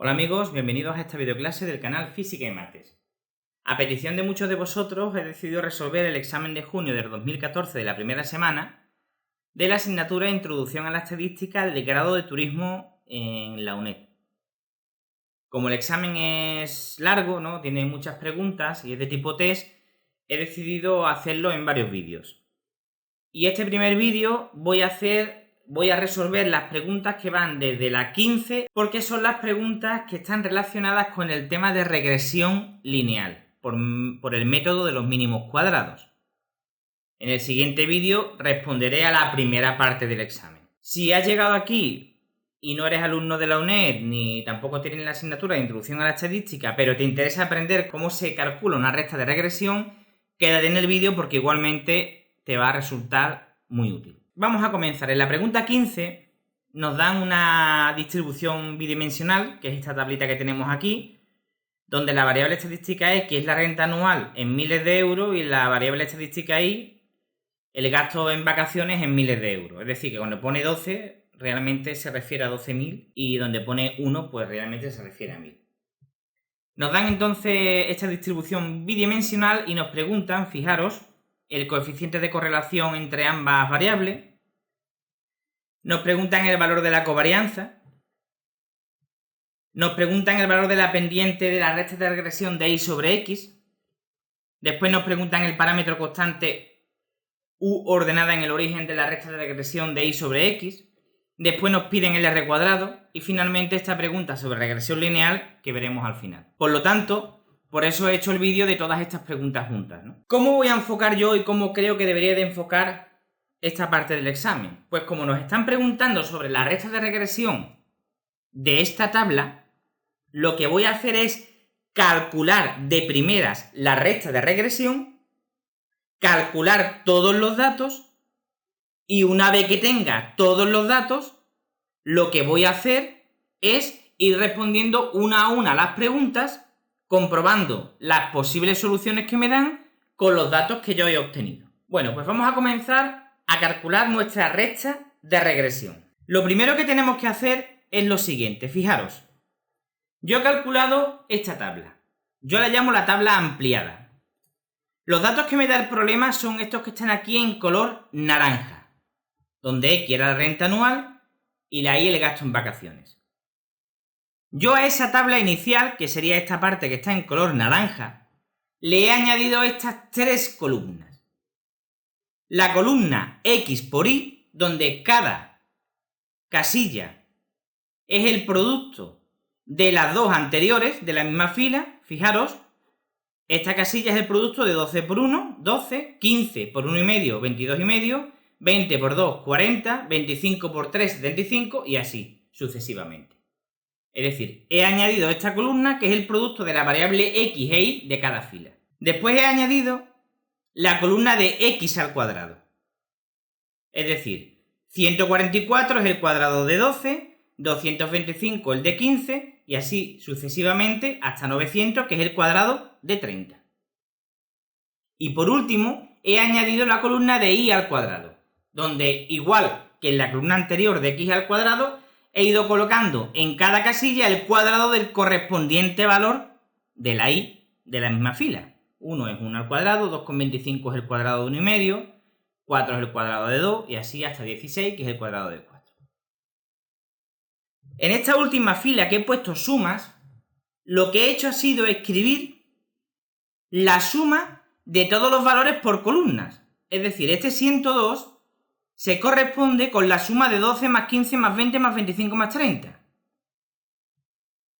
Hola amigos, bienvenidos a esta videoclase del canal Física y Mates. A petición de muchos de vosotros he decidido resolver el examen de junio del 2014 de la primera semana de la asignatura Introducción a la Estadística del grado de Turismo en la UNED. Como el examen es largo, ¿no? Tiene muchas preguntas y es de tipo test, he decidido hacerlo en varios vídeos. Y este primer vídeo voy a resolver las preguntas que van desde la 15, porque son las preguntas que están relacionadas con el tema de regresión lineal, por el método de los mínimos cuadrados. En el siguiente vídeo responderé a la primera parte del examen. Si has llegado aquí y no eres alumno de la UNED, ni tampoco tienes la asignatura de Introducción a la Estadística, pero te interesa aprender cómo se calcula una recta de regresión, quédate en el vídeo porque igualmente te va a resultar muy útil. Vamos a comenzar. En la pregunta 15 nos dan una distribución bidimensional, que es esta tablita que tenemos aquí, donde la variable estadística X es la renta anual en miles de euros y la variable estadística Y el gasto en vacaciones en miles de euros. Es decir, que cuando pone 12 realmente se refiere a 12.000 y donde pone 1 pues realmente se refiere a 1.000. Nos dan entonces esta distribución bidimensional y nos preguntan, fijaros, el coeficiente de correlación entre ambas variables. Nos preguntan el valor de la covarianza. Nos preguntan el valor de la pendiente de la recta de regresión de Y sobre X. Después nos preguntan el parámetro constante U ordenada en el origen de la recta de regresión de Y sobre X. Después nos piden el R cuadrado. Y finalmente esta pregunta sobre regresión lineal que veremos al final. Por lo tanto, por eso he hecho el vídeo de todas estas preguntas juntas, ¿no? ¿Cómo voy a enfocar yo y cómo creo que debería de enfocar esta parte del examen? Pues como nos están preguntando sobre la recta de regresión de esta tabla, lo que voy a hacer es calcular de primeras la recta de regresión, calcular todos los datos y una vez que tenga todos los datos, lo que voy a hacer es ir respondiendo una a una las preguntas, comprobando las posibles soluciones que me dan con los datos que yo he obtenido. Bueno, pues vamos a comenzar a calcular nuestra recta de regresión. Lo primero que tenemos que hacer es lo siguiente, fijaros. Yo he calculado esta tabla. Yo la llamo la tabla ampliada. Los datos que me da el problema son estos que están aquí en color naranja, donde X era la renta anual y la Y el gasto en vacaciones. Yo a esa tabla inicial, que sería esta parte que está en color naranja, le he añadido estas tres columnas. La columna X por Y, donde cada casilla es el producto de las dos anteriores de la misma fila. Fijaros, esta casilla es el producto de 12 por 1, 12, 15 por 1,5, 22,5, 20 por 2, 40, 25 por 3, 75 y así sucesivamente. Es decir, he añadido esta columna que es el producto de la variable X e Y de cada fila. Después he añadido la columna de X al cuadrado. Es decir, 144 es el cuadrado de 12, 225 el de 15 y así sucesivamente hasta 900 que es el cuadrado de 30. Y por último he añadido la columna de Y al cuadrado, donde igual que en la columna anterior de X al cuadrado he ido colocando en cada casilla el cuadrado del correspondiente valor de la Y de la misma fila. 1 es 1 al cuadrado, 2,25 es el cuadrado de 1,5, 4 es el cuadrado de 2 y así hasta 16 que es el cuadrado de 4. En esta última fila que he puesto sumas, lo que he hecho ha sido escribir la suma de todos los valores por columnas. Es decir, este 102 se corresponde con la suma de 12 más 15 más 20 más 25 más 30.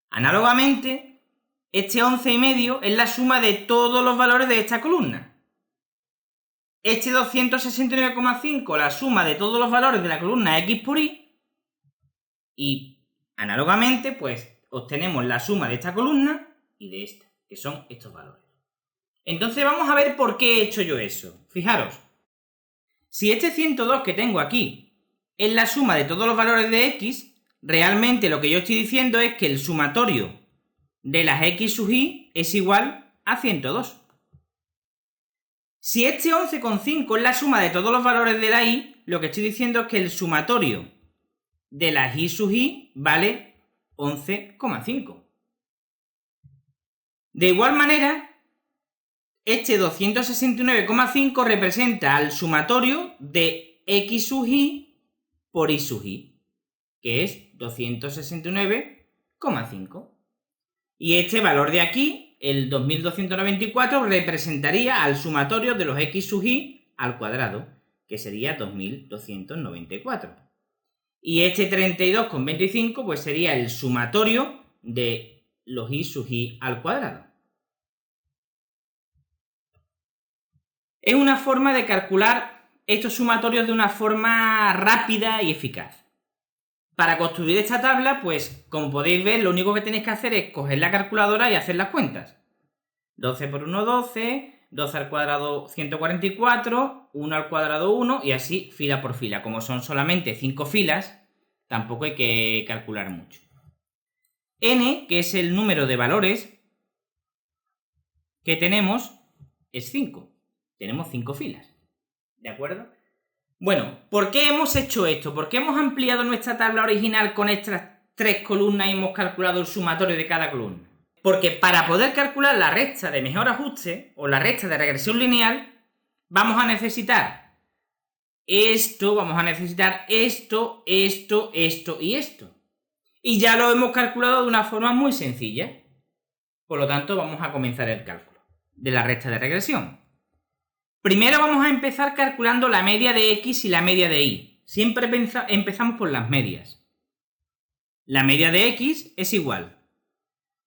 Análogamente, este 11,5 es la suma de todos los valores de esta columna. Este 269,5 la suma de todos los valores de la columna X por Y. Y análogamente, pues obtenemos la suma de esta columna y de esta, que son estos valores. Entonces vamos a ver por qué he hecho yo eso. Fijaros, si este 102 que tengo aquí es la suma de todos los valores de X, realmente lo que yo estoy diciendo es que el sumatorio de las X sub Y es igual a 102. Si este 11,5 es la suma de todos los valores de la Y, lo que estoy diciendo es que el sumatorio de las Y sub Y vale 11,5. De igual manera, este 269,5 representa al sumatorio de x sub i por y sub i, que es 269,5. Y este valor de aquí, el 2294, representaría al sumatorio de los x sub i al cuadrado, que sería 2294. Y este 32,25 pues sería el sumatorio de los y sub i al cuadrado. Es una forma de calcular estos sumatorios de una forma rápida y eficaz. Para construir esta tabla, pues como podéis ver, lo único que tenéis que hacer es coger la calculadora y hacer las cuentas. 12 por 1, 12, 12 al cuadrado 144, 1 al cuadrado 1 y así fila por fila. Como son solamente 5 filas, tampoco hay que calcular mucho. N, que es el número de valores que tenemos, es 5. Tenemos 5 filas. ¿De acuerdo? Bueno, ¿por qué hemos hecho esto? ¿Por qué hemos ampliado nuestra tabla original con estas 3 columnas y hemos calculado el sumatorio de cada columna? Porque para poder calcular la recta de mejor ajuste o la recta de regresión lineal, vamos a necesitar esto, vamos a necesitar esto, esto, esto y esto. Y ya lo hemos calculado de una forma muy sencilla. Por lo tanto, vamos a comenzar el cálculo de la recta de regresión. Primero vamos a empezar calculando la media de x y la media de y. Siempre empezamos por las medias. La media de x es igual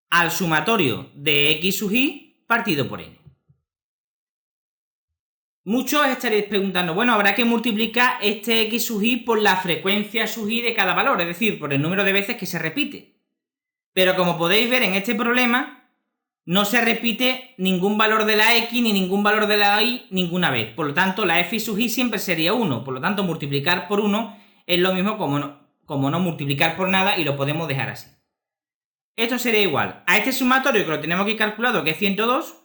al sumatorio de x sub i partido por n. Muchos estaréis preguntando, bueno, habrá que multiplicar este x sub i por la frecuencia sub i de cada valor, es decir, por el número de veces que se repite. Pero como podéis ver en este problema, no se repite ningún valor de la x ni ningún valor de la y ninguna vez. Por lo tanto, la f sub i siempre sería 1. Por lo tanto, multiplicar por 1 es lo mismo como no multiplicar por nada y lo podemos dejar así. Esto sería igual a este sumatorio que lo tenemos aquí calculado, que es 102,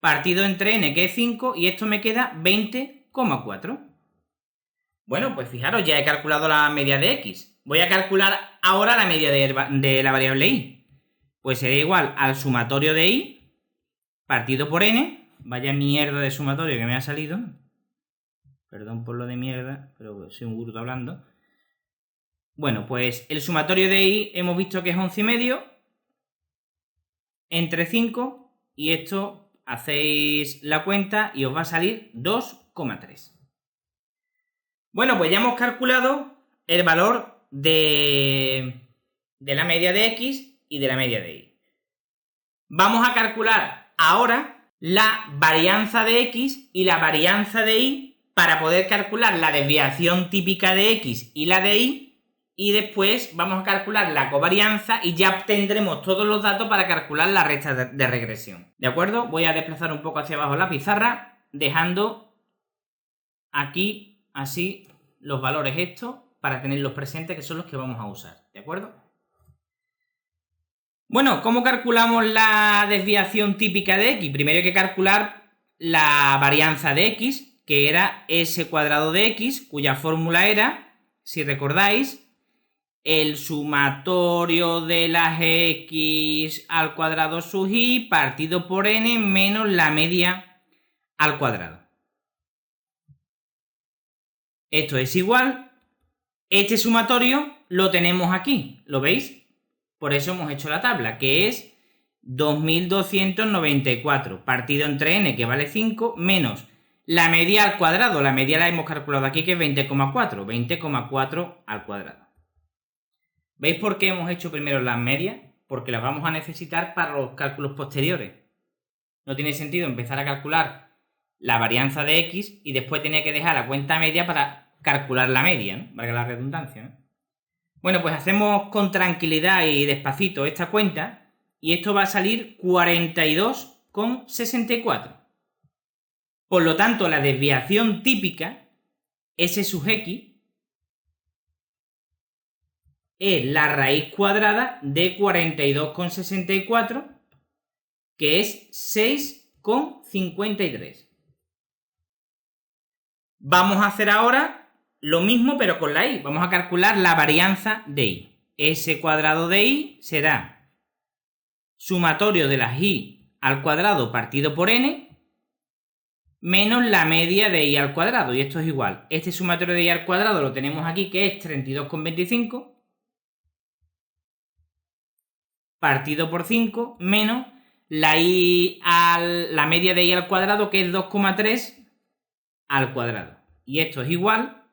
partido entre n, que es 5, y esto me queda 20,4. Bueno, pues fijaros, ya he calculado la media de x. Voy a calcular ahora la media de la variable y. Pues sería igual al sumatorio de y partido por n. Vaya mierda de sumatorio que me ha salido. Perdón por lo de mierda, pero soy un bruto hablando. Bueno, pues el sumatorio de y hemos visto que es 11,5 entre 5 y esto hacéis la cuenta y os va a salir 2,3. Bueno, pues ya hemos calculado el valor de la media de x y de la media de y. Vamos a calcular ahora la varianza de x y la varianza de y para poder calcular la desviación típica de x y la de y, y después vamos a calcular la covarianza y ya obtendremos todos los datos para calcular la recta de regresión. ¿De acuerdo? Voy a desplazar un poco hacia abajo la pizarra, dejando aquí así los valores estos para tenerlos presentes, que son los que vamos a usar. ¿De acuerdo? Bueno, ¿cómo calculamos la desviación típica de x? Primero hay que calcular la varianza de x, que era s cuadrado de x, cuya fórmula era, si recordáis, el sumatorio de las x al cuadrado sub i partido por n menos la media al cuadrado. Esto es igual. Este sumatorio lo tenemos aquí, ¿lo veis? Por eso hemos hecho la tabla, que es 2294 partido entre n, que vale 5, menos la media al cuadrado. La media la hemos calculado aquí, que es 20,4. 20,4 al cuadrado. ¿Veis por qué hemos hecho primero las medias? Porque las vamos a necesitar para los cálculos posteriores. No tiene sentido empezar a calcular la varianza de x y después tenía que dejar la cuenta media para calcular la media, ¿no? Valga la redundancia, ¿no? Bueno, pues hacemos con tranquilidad y despacito esta cuenta y esto va a salir 42,64. Por lo tanto, la desviación típica, s sub x, es la raíz cuadrada de 42,64, que es 6,53. Vamos a hacer ahora lo mismo pero con la y. Vamos a calcular la varianza de y. S cuadrado de I será sumatorio de las I al cuadrado partido por N menos la media de I al cuadrado. Y esto es igual. Este sumatorio de I al cuadrado lo tenemos aquí, que es 32,25 partido por 5 menos la media de I al cuadrado, que es 2,3 al cuadrado. Y esto es igual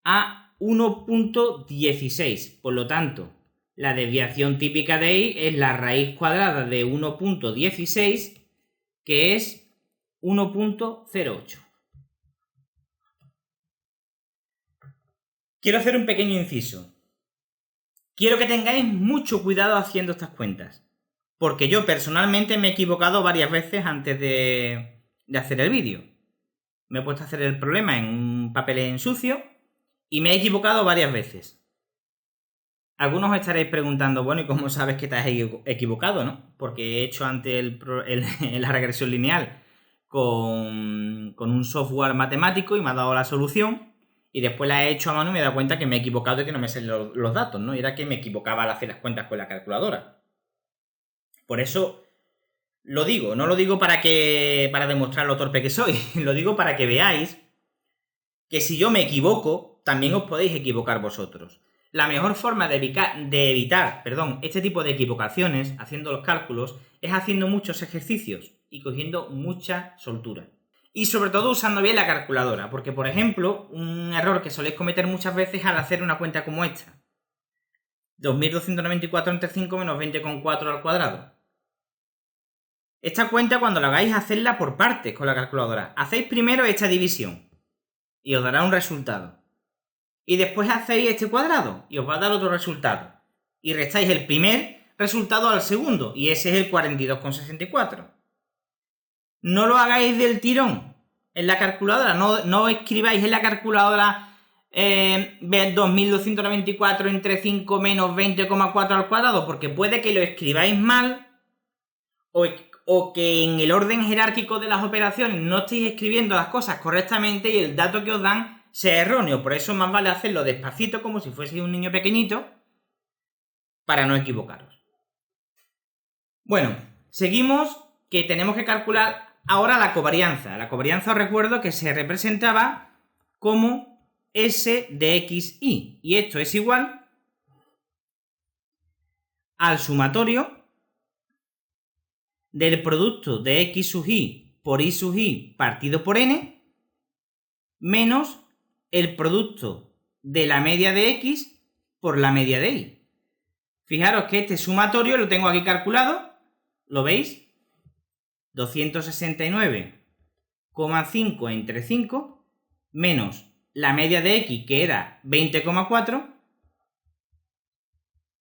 a 1,16. Por lo tanto, la desviación típica de I es la raíz cuadrada de 1,16, que es 1,08. Quiero hacer un pequeño inciso. Quiero que tengáis mucho cuidado haciendo estas cuentas, porque yo personalmente me he equivocado varias veces antes de hacer el vídeo. Me he puesto a hacer el problema en un papel en sucio y me he equivocado varias veces. Algunos os estaréis preguntando, bueno, ¿y cómo sabes que te has equivocado, no? Porque he hecho antes la regresión lineal con un software matemático y me ha dado la solución, y después la he hecho a mano y me he dado cuenta que me he equivocado y que no me salen los datos, ¿no? Y era que me equivocaba al hacer las cuentas con la calculadora. Por eso lo digo, no lo digo para demostrar lo torpe que soy, lo digo para que veáis que si yo me equivoco, también os podéis equivocar vosotros. La mejor forma de evitar este tipo de equivocaciones haciendo los cálculos es haciendo muchos ejercicios y cogiendo mucha soltura. Y sobre todo usando bien la calculadora, porque por ejemplo, un error que soléis cometer muchas veces al hacer una cuenta como esta: 2.294 entre 5 menos 20,4 al cuadrado. Esta cuenta, cuando la hagáis, hacedla por partes con la calculadora. Hacéis primero esta división y os dará un resultado. Y después hacéis este cuadrado y os va a dar otro resultado. Y restáis el primer resultado al segundo, y ese es el 42,64. No lo hagáis del tirón en la calculadora, no escribáis en la calculadora 2.294 entre 5 menos 20,4 al cuadrado, porque puede que lo escribáis mal o que en el orden jerárquico de las operaciones no estéis escribiendo las cosas correctamente y el dato que os dan sea erróneo. Por eso más vale hacerlo despacito, como si fueseis un niño pequeñito, para no equivocaros. Bueno, seguimos, que tenemos que calcular ahora la covarianza. La covarianza, os recuerdo que se representaba como S de xy, y esto es igual al sumatorio del producto de x sub i por y sub i partido por n menos el producto de la media de x por la media de y. Fijaros que este sumatorio lo tengo aquí calculado, ¿lo veis? 269,5 entre 5 menos la media de x, que era 20,4,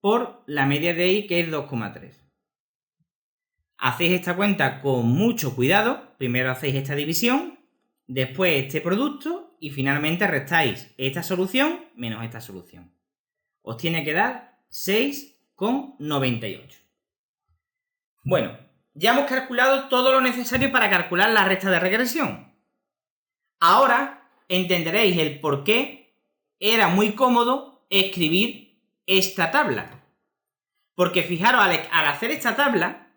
por la media de y, que es 2,3. Hacéis esta cuenta con mucho cuidado. Primero hacéis esta división, después este producto y finalmente restáis esta solución menos esta solución. Os tiene que dar 6,98. Bueno, ya hemos calculado todo lo necesario para calcular la recta de regresión. Ahora entenderéis el por qué era muy cómodo escribir esta tabla. Porque fijaros, al hacer esta tabla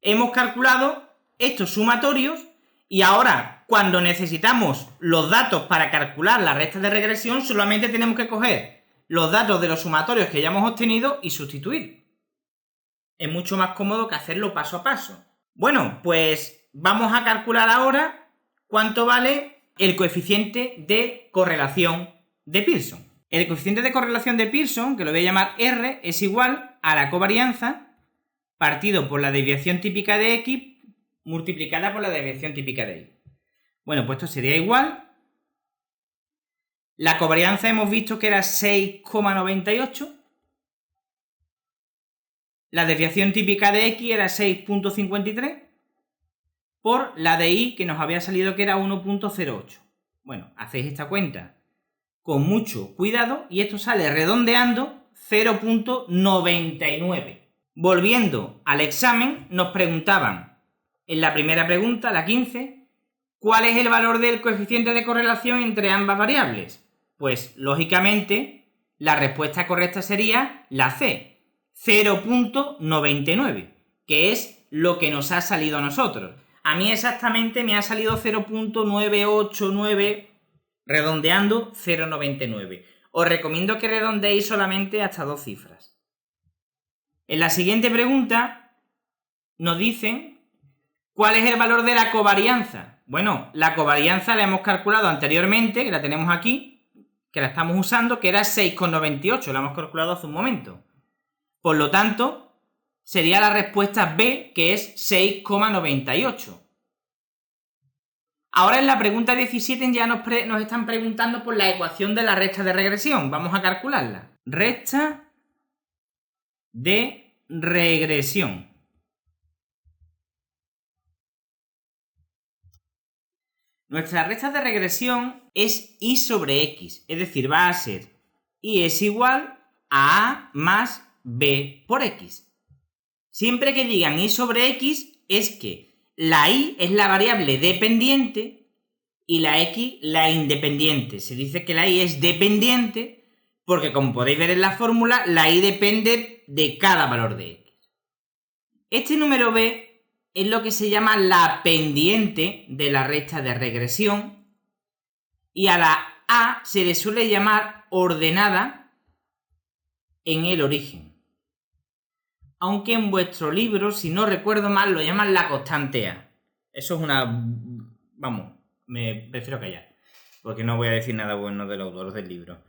hemos calculado estos sumatorios, y ahora, cuando necesitamos los datos para calcular la recta de regresión, solamente tenemos que coger los datos de los sumatorios que ya hemos obtenido y sustituir. Es mucho más cómodo que hacerlo paso a paso. Bueno, pues vamos a calcular ahora cuánto vale el coeficiente de correlación de Pearson. El coeficiente de correlación de Pearson, que lo voy a llamar R, es igual a la covarianza partido por la desviación típica de x multiplicada por la desviación típica de y. Bueno, pues esto sería igual. La covarianza hemos visto que era 6,98. La desviación típica de x era 6,53 por la de y, que nos había salido que era 1,08. Bueno, hacéis esta cuenta con mucho cuidado y esto sale redondeando 0,99. Volviendo al examen, nos preguntaban en la primera pregunta, la 15, ¿cuál es el valor del coeficiente de correlación entre ambas variables? Pues, lógicamente, la respuesta correcta sería la C, 0.99, que es lo que nos ha salido a nosotros. A mí exactamente me ha salido 0.989, redondeando 0.99. Os recomiendo que redondeéis solamente hasta 2 cifras. En la siguiente pregunta nos dicen ¿cuál es el valor de la covarianza? Bueno, la covarianza la hemos calculado anteriormente, que la tenemos aquí, que la estamos usando, que era 6,98, la hemos calculado hace un momento. Por lo tanto, sería la respuesta B, que es 6,98. Ahora en la pregunta 17 ya nos están preguntando por la ecuación de la recta de regresión. Vamos a calcularla. Recta de regresión. Nuestra recta de regresión es y sobre x, es decir, va a ser y es igual a a más b por x. Siempre que digan y sobre x es que la y es la variable dependiente y la x la independiente. Se dice que la y es dependiente porque, como podéis ver en la fórmula, la y depende de cada valor de x. Este número b es lo que se llama la pendiente de la recta de regresión y a la a se le suele llamar ordenada en el origen. Aunque en vuestro libro, si no recuerdo mal, lo llaman la constante a. Eso es una... Vamos, me prefiero callar, porque no voy a decir nada bueno del autor del libro.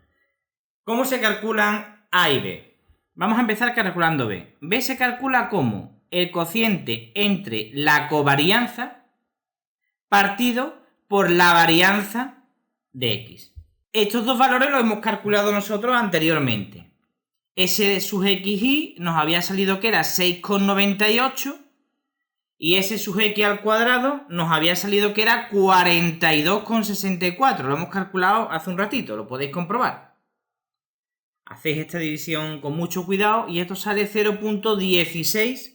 ¿Cómo se calculan a y b? Vamos a empezar calculando b. B se calcula como el cociente entre la covarianza partido por la varianza de x. Estos dos valores los hemos calculado nosotros anteriormente. S sub xy nos había salido que era 6,98 y S sub x al cuadrado nos había salido que era 42,64. Lo hemos calculado hace un ratito, lo podéis comprobar. Hacéis esta división con mucho cuidado y esto sale 0.1637.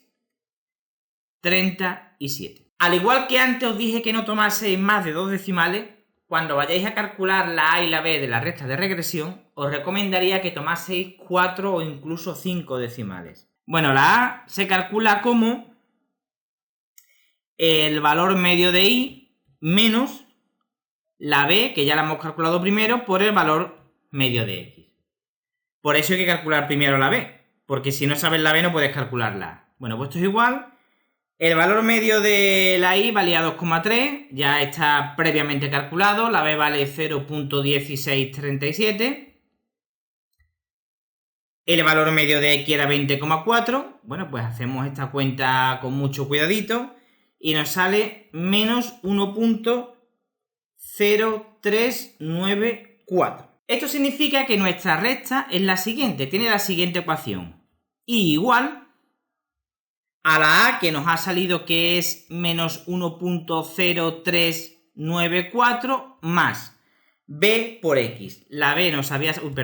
Al igual que antes os dije que no tomaseis más de 2 decimales, cuando vayáis a calcular la a y la b de la recta de regresión, os recomendaría que tomaseis 4 o incluso 5 decimales. Bueno, la a se calcula como el valor medio de y menos la b, que ya la hemos calculado primero, por el valor medio de x. Por eso hay que calcular primero la b, porque si no sabes la b no puedes calcular la a. Bueno, pues esto es igual. El valor medio de la y valía 2,3, ya está previamente calculado, la b vale 0.1637. El valor medio de x era 20,4. Bueno, pues hacemos esta cuenta con mucho cuidadito y nos sale menos 1.0394. Esto significa que nuestra recta es la siguiente, tiene la siguiente ecuación. Y igual a la a, que nos ha salido que es menos 1.0394 más b por x. La b nos había salido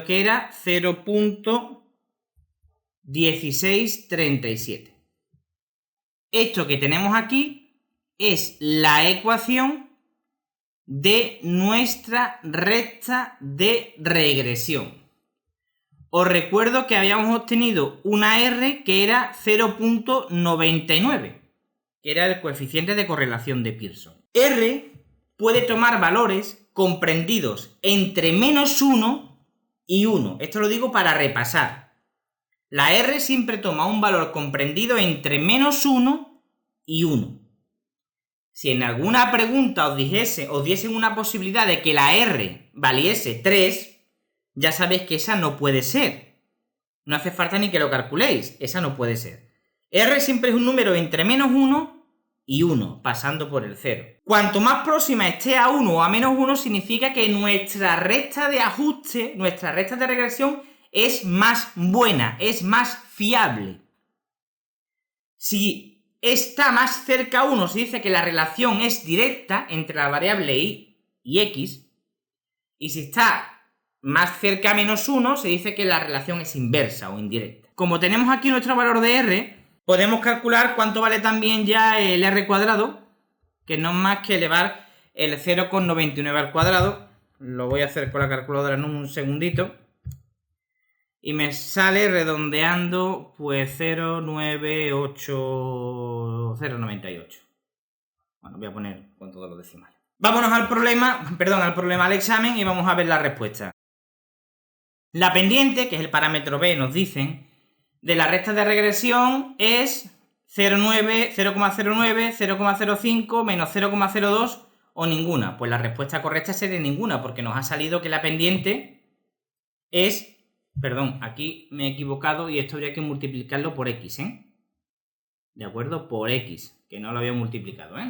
que era 0.1637. Esto que tenemos aquí es la ecuación de nuestra recta de regresión. Os recuerdo que habíamos obtenido una R que era 0.99, que era el coeficiente de correlación de Pearson. R puede tomar valores comprendidos entre menos 1 y 1. Esto lo digo para repasar. La R siempre toma un valor comprendido entre menos 1 y 1. Si en alguna pregunta os diesen una posibilidad de que la R valiese 3, ya sabéis que esa no puede ser. No hace falta ni que lo calculéis, esa no puede ser. R siempre es un número entre menos 1 y 1, pasando por el 0. Cuanto más próxima esté a 1 o a menos 1, significa que nuestra recta de ajuste, nuestra recta de regresión, es más buena, es más fiable. Si está más cerca a 1, se dice que la relación es directa entre la variable y x, y si está más cerca a menos 1, se dice que la relación es inversa o indirecta. Como tenemos aquí nuestro valor de r, podemos calcular cuánto vale también ya el r cuadrado, que no es más que elevar el 0,99 al cuadrado, lo voy a hacer con la calculadora en un segundito. Y me sale redondeando pues 0,98. Bueno, voy a poner con todos los decimales. Vámonos al examen y vamos a ver la respuesta. La pendiente, que es el parámetro B, nos dicen, de la recta de regresión es 0,09, 0,05, menos 0,02 o ninguna. Pues la respuesta correcta sería ninguna, porque nos ha salido que la pendiente es... Perdón, aquí me he equivocado y esto habría que multiplicarlo por x, ¿eh? ¿De acuerdo? Por x, que no lo había multiplicado, ¿eh?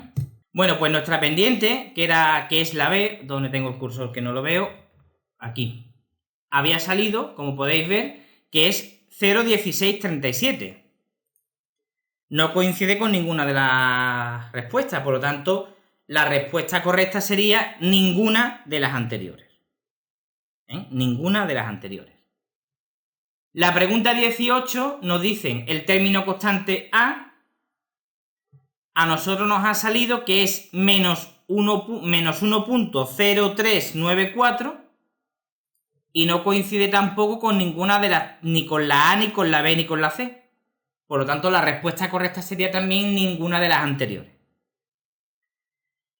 Bueno, pues nuestra pendiente, que es la B, donde tengo el cursor que no lo veo, aquí. Había salido, como podéis ver, que es 0,1637. No coincide con ninguna de las respuestas, por lo tanto, la respuesta correcta sería ninguna de las anteriores. Ninguna de las anteriores. La pregunta 18 nos dicen el término constante A. A nosotros nos ha salido que es menos 1.0394 y no coincide tampoco con ninguna de las, ni con la A, ni con la B, ni con la C. Por lo tanto, la respuesta correcta sería también ninguna de las anteriores.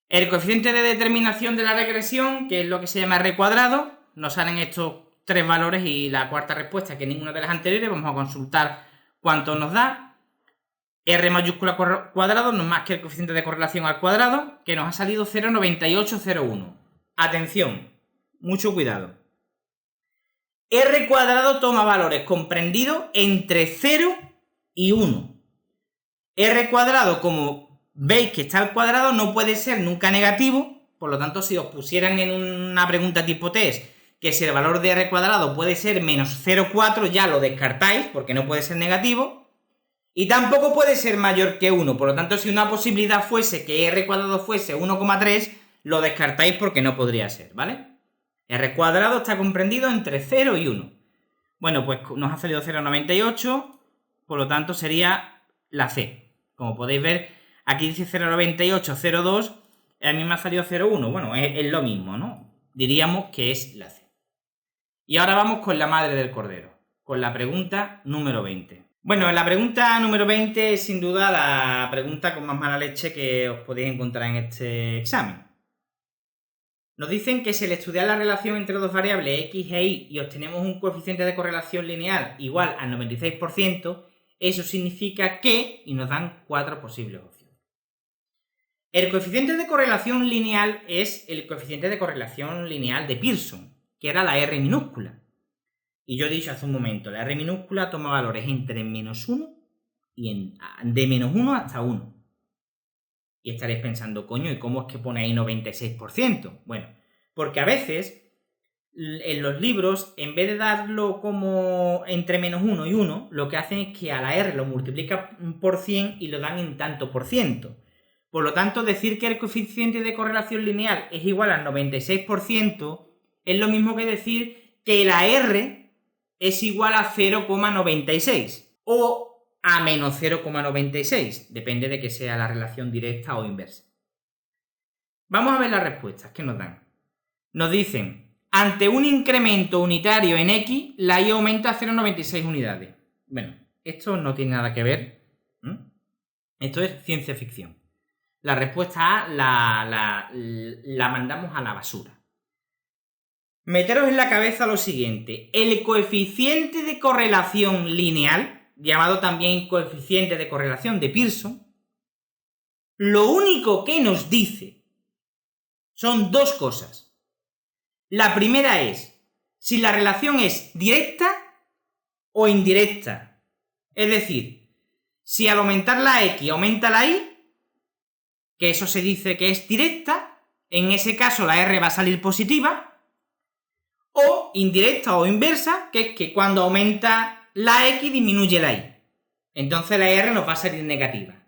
El coeficiente de determinación de la regresión, que es lo que se llama R cuadrado, nos salen estos tres valores y la cuarta respuesta, que es ninguna de las anteriores. Vamos a consultar cuánto nos da. R mayúscula cuadrado no es más que el coeficiente de correlación al cuadrado, que nos ha salido 0,9801. Atención, mucho cuidado. R cuadrado toma valores comprendidos entre 0 y 1. R cuadrado, como veis que está al cuadrado, no puede ser nunca negativo. Por lo tanto, si os pusieran en una pregunta tipo test que si el valor de R cuadrado puede ser menos 0,4, ya lo descartáis porque no puede ser negativo. Y tampoco puede ser mayor que 1, por lo tanto, si una posibilidad fuese que R cuadrado fuese 1,3, lo descartáis porque no podría ser, ¿vale? R cuadrado está comprendido entre 0 y 1. Bueno, pues nos ha salido 0,98, por lo tanto sería la C. Como podéis ver, aquí dice 0,9802, a mí me ha salido 0,1. Bueno, es lo mismo, ¿no? Diríamos que es la C. Y ahora vamos con la madre del cordero, con la pregunta número 20. Bueno, la pregunta número 20 es sin duda la pregunta con más mala leche que os podéis encontrar en este examen. Nos dicen que si al estudiar la relación entre dos variables x e y obtenemos un coeficiente de correlación lineal igual al 96%, eso significa que, y nos dan 4 posibles opciones. El coeficiente de correlación lineal es el coeficiente de correlación lineal de Pearson, que era la R minúscula. Y yo he dicho hace un momento, la R minúscula toma valores entre menos 1 y de menos 1 hasta 1. Y estaréis pensando, coño, ¿y cómo es que pone ahí 96%? Bueno, porque a veces en los libros, en vez de darlo como entre menos 1 y 1, lo que hacen es que a la R lo multiplican por 100 y lo dan en tanto por ciento. Por lo tanto, decir que el coeficiente de correlación lineal es igual al 96% es lo mismo que decir que la R es igual a 0,96 o a menos 0,96, depende de que sea la relación directa o inversa. Vamos a ver las respuestas que nos dan. Nos dicen, ante un incremento unitario en X, la Y aumenta a 0,96 unidades. Bueno, esto no tiene nada que ver. Esto es ciencia ficción. La respuesta A la mandamos a la basura. Meteros en la cabeza lo siguiente, el coeficiente de correlación lineal, llamado también coeficiente de correlación de Pearson, lo único que nos dice son dos cosas. La primera es si la relación es directa o indirecta. Es decir, si al aumentar la X aumenta la Y, que eso se dice que es directa, en ese caso la R va a salir positiva, o indirecta o inversa, que es que cuando aumenta la X disminuye la Y. Entonces la R nos va a salir negativa.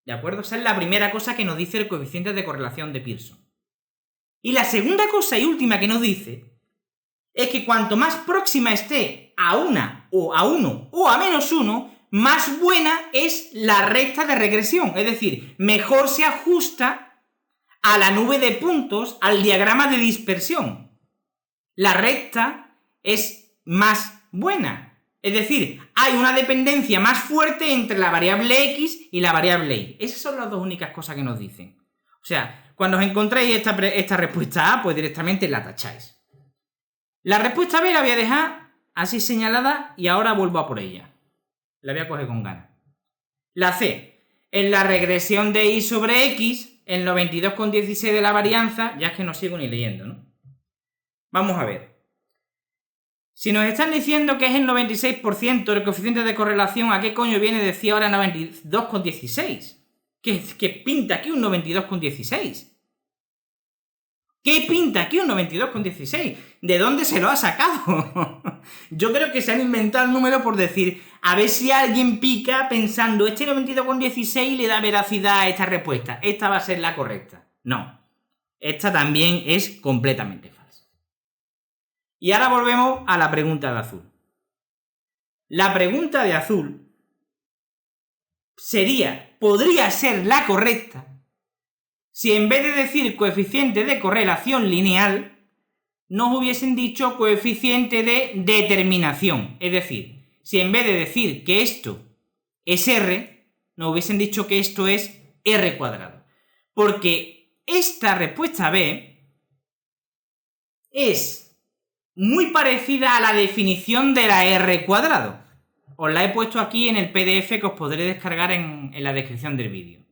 ¿De acuerdo? Esa es la primera cosa que nos dice el coeficiente de correlación de Pearson. Y la segunda cosa y última que nos dice es que cuanto más próxima esté a 1 o a menos 1, más buena es la recta de regresión. Es decir, mejor se ajusta a la nube de puntos, al diagrama de dispersión. la recta es más buena. Es decir, hay una dependencia más fuerte entre la variable x y la variable y. Esas son las dos únicas cosas que nos dicen. O sea, cuando os encontréis esta respuesta A, pues directamente la tacháis. La respuesta B la voy a dejar así señalada y ahora vuelvo a por ella. La voy a coger con ganas. La C. En la regresión de y sobre x, el 92,16 de la varianza, ya es que no sigo ni leyendo, ¿no? Vamos a ver. Si nos están diciendo que es el 96% el coeficiente de correlación, ¿a qué coño viene decir ahora 92,16? ¿Qué pinta aquí un 92,16? ¿Qué pinta aquí un 92,16? ¿De dónde se lo ha sacado? Yo creo que se han inventado el número por decir, a ver si alguien pica pensando, este 92,16 le da veracidad a esta respuesta. Esta va a ser la correcta. No. Esta también es completamente falsa. Y ahora volvemos a la pregunta de azul. La pregunta de azul podría ser la correcta si en vez de decir coeficiente de correlación lineal, nos hubiesen dicho coeficiente de determinación. Es decir, si en vez de decir que esto es R, nos hubiesen dicho que esto es R cuadrado. Porque esta respuesta B es muy parecida a la definición de la R cuadrado. Os la he puesto aquí en el PDF que os podré descargar en la descripción del vídeo.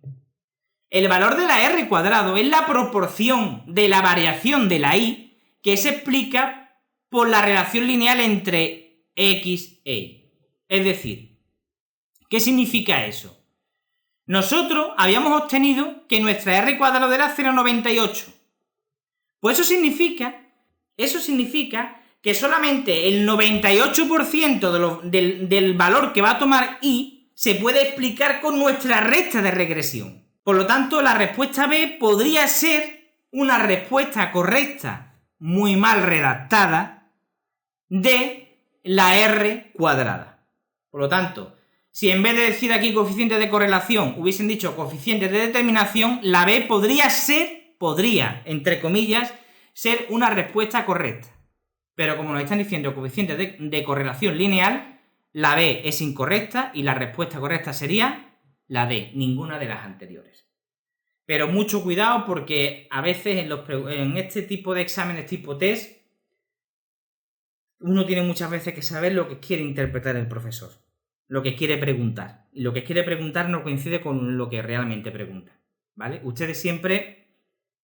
El valor de la R cuadrado es la proporción de la variación de la y que se explica por la relación lineal entre x e y. Es decir, ¿qué significa eso? Nosotros habíamos obtenido que nuestra R cuadrado era 0,98. Pues eso significa que solamente el 98% del valor que va a tomar y se puede explicar con nuestra recta de regresión. Por lo tanto, la respuesta B podría ser una respuesta correcta, muy mal redactada, de la R cuadrada. Por lo tanto, si en vez de decir aquí coeficiente de correlación hubiesen dicho coeficiente de determinación, la B podría, entre comillas, ser una respuesta correcta. Pero como nos están diciendo coeficiente de correlación lineal, la B es incorrecta y la respuesta correcta sería la D, ninguna de las anteriores. Pero mucho cuidado porque a veces en este tipo de exámenes tipo test, uno tiene muchas veces que saber lo que quiere interpretar el profesor, lo que quiere preguntar. Y lo que quiere preguntar no coincide con lo que realmente pregunta, ¿vale? Ustedes siempre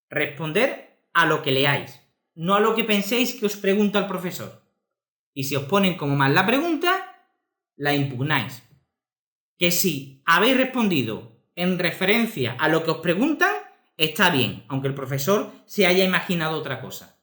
responder a lo que leáis, no a lo que penséis que os pregunta el profesor. Y si os ponen como mal la pregunta, la impugnáis. Que si habéis respondido en referencia a lo que os preguntan, está bien, aunque el profesor se haya imaginado otra cosa.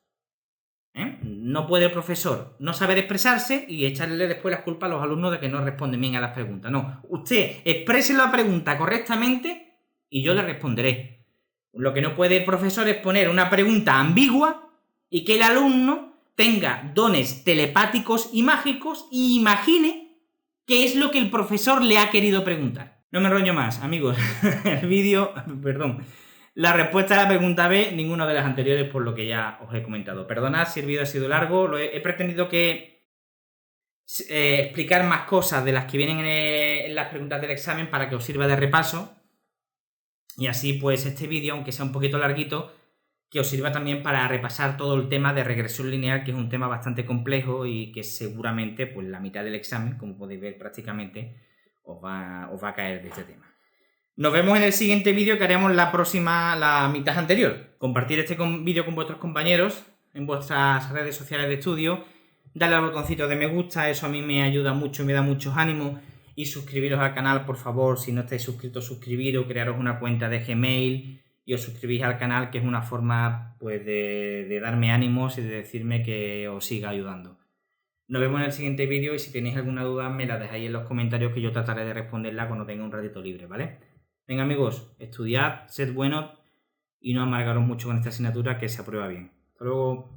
No puede el profesor no saber expresarse y echarle después las culpas a los alumnos de que no responden bien a las preguntas. No, usted exprese la pregunta correctamente y yo le responderé. Lo que no puede el profesor es poner una pregunta ambigua y que el alumno tenga dones telepáticos y mágicos y imagine qué es lo que el profesor le ha querido preguntar. No me enrollo más, amigos. La respuesta a la pregunta B, ninguna de las anteriores por lo que ya os he comentado. Perdonad si el vídeo ha sido largo, he pretendido explicar más cosas de las que vienen en las preguntas del examen para que os sirva de repaso. Y así pues este vídeo, aunque sea un poquito larguito, que os sirva también para repasar todo el tema de regresión lineal, que es un tema bastante complejo y que seguramente pues la mitad del examen, como podéis ver prácticamente, os va a caer de este tema. Nos vemos en el siguiente vídeo que haremos la mitad anterior. Compartir este vídeo con vuestros compañeros en vuestras redes sociales de estudio, darle al botoncito de me gusta, eso a mí me ayuda mucho, me da muchos ánimos, y suscribiros al canal, por favor, si no estáis suscritos, suscribiros, crearos una cuenta de Gmail y os suscribís al canal, que es una forma pues de darme ánimos y de decirme que os siga ayudando. Nos vemos en el siguiente vídeo y si tenéis alguna duda me la dejáis en los comentarios que yo trataré de responderla cuando tenga un ratito libre, ¿vale? Venga amigos, estudiad, sed buenos y no amargaros mucho con esta asignatura que se aprueba bien. Hasta luego.